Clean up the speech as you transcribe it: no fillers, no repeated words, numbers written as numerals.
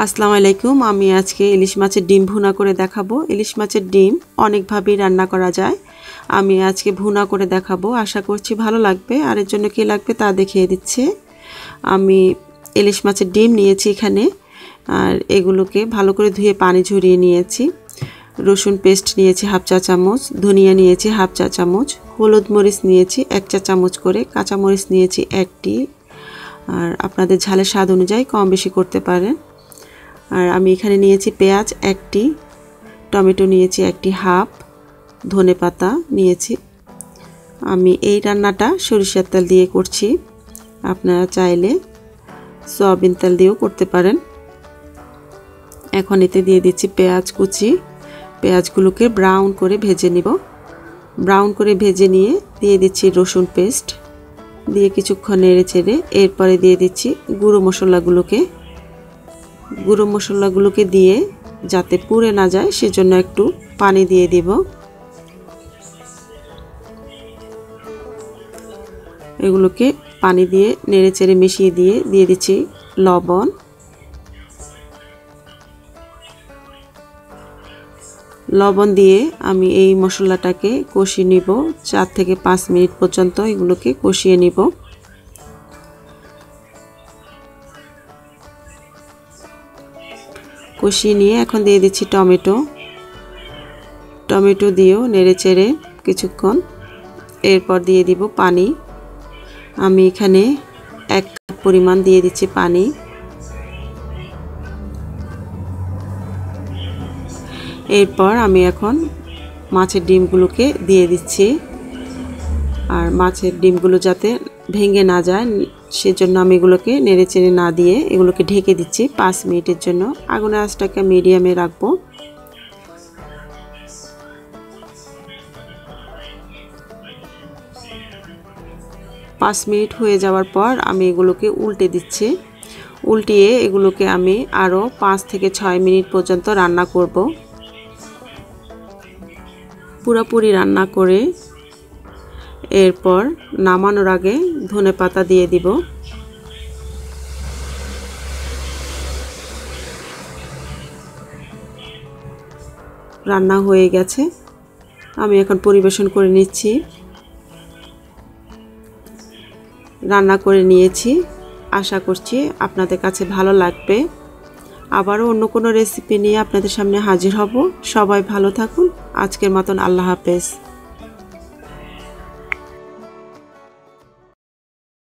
আসসালামু আলাইকুম। আমি আজকে ইলিশ মাছের ডিম ভুনা করে দেখাবো। ইলিশ মাছের ডিম অনেকভাবেই রান্না করা যায়। আমি আজকে ভুনা করে দেখাবো, আশা করছি ভালো লাগবে। আর এর জন্য কী লাগবে তা দেখিয়ে দিচ্ছে। আমি ইলিশ মাছের ডিম নিয়েছি এখানে, আর এগুলোকে ভালো করে ধুয়ে পানি ঝরিয়ে নিয়েছি। রসুন পেস্ট নিয়েছি হাফ চা চামচ, ধনিয়া নিয়েছি হাফ চা চামচ, হলুদ মরিচ নিয়েছি 1 চা চামচ করে, কাঁচা মরিচ নিয়েছি 1টি, আর আপনাদের ঝালের স্বাদ অনুযায়ী কম বেশি করতে পারেন। আর আমি এখানে নিয়েছি পেঁয়াজ 1টি, টমেটো নিয়েছি 1টি হাফ, ধনেপাতা নিয়েছি। আমি এই রান্নাটা সরিষার তেল দিয়ে করছি, আপনারা চাইলে সয়াবিন তেল দিয়েও করতে পারেন। এখন এতে দিয়ে দিচ্ছি পেঁয়াজ কুচি। পেঁয়াজগুলোকে ব্রাউন করে ভেজে নিব। ব্রাউন করে ভেজে নিয়ে দিয়ে দিচ্ছি রসুন পেস্ট, দিয়ে কিছুক্ষণ নেড়ে চেড়ে এরপরে দিয়ে দিচ্ছি গুঁড়ো মশলাগুলোকে দিয়ে যাতে পুড়ে না যায় সেজন্য একটু পানি দিয়ে দিব। এগুলোকে পানি দিয়ে নেড়ে চেড়ে মিশিয়ে দিয়ে দিচ্ছি লবণ দিয়ে আমি এই মশলাটাকে কষিয়ে নিব। 4 থেকে 5 মিনিট পর্যন্ত এগুলোকে কষিয়ে নিব। কষিয়ে নিয়ে এখন দিয়ে দিচ্ছি টমেটো দিয়েও নেড়ে চেড়ে কিছুক্ষণ, এরপর দিয়ে দিব পানি। আমি এখানে 1 কাপ পরিমাণ দিয়ে দিচ্ছি পানি। এরপর আমি এখন মাছের ডিমগুলোকে দিয়ে দিচ্ছি, আর মাছের ডিমগুলো যাতে ভেঙে না যায় সেজন্য আমি এগুলোকে নেড়ে চেড়ে না দিয়ে এগুলোকে ঢেকে দিচ্ছি 5 মিনিটের জন্য। আগুনের আঁচটাকে মিডিয়ামে রাখবো। পাঁচ মিনিট হয়ে যাওয়ার পর আমি এগুলোকে উল্টিয়ে এগুলোকে আমি আরও 5 থেকে 6 মিনিট পর্যন্ত রান্না করব। পুরোপুরি রান্না করে এরপর নামানোর আগে ধনেপাতা দিয়ে দিব। রান্না হয়ে গেছে, আমি এখন পরিবেশন করে নিচ্ছি। রান্না করে নিয়েছি, আশা করছি আপনাদের কাছে ভালো লাগবে। আবারও অন্য কোনো রেসিপি নিয়ে আপনাদের সামনে হাজির হব। সবাই ভালো থাকুন। আজকের মতন আল্লাহ হাফেজ।